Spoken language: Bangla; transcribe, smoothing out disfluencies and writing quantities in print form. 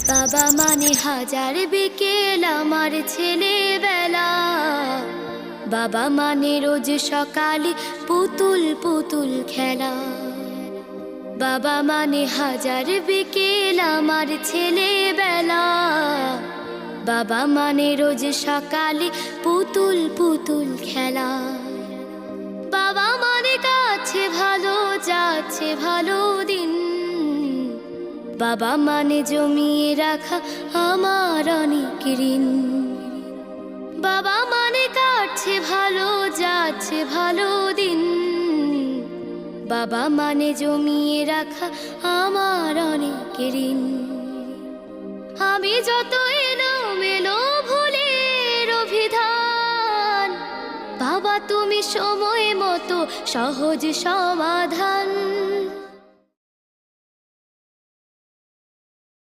বাবা মানে হাজার বিকেল আমার ছেলেবেলা। বাবা মানে রোজ সকালে পুতুল পুতুল খেলা। বাবা মানে হাজার বিকেল আমার ছেলেবেলা। বাবা মানে রোজ সকালে পুতুল পুতুল খেলা। বাবা মানে কাছে ভালো যাচ্ছে ভালো দিন। বাবা মানে জমিয়ে রাখা আমার অনেক ঋণ। বাবা মানে কাটছে ভালো যাচ্ছে ভালো দিন। বাবা মানে জমিয়ে রাখা আমার অনেক ঋণ। আমি যত এলোমেলো ভুলের অভিধান, বাবা তুমি সময় মতো সহজ সমাধান।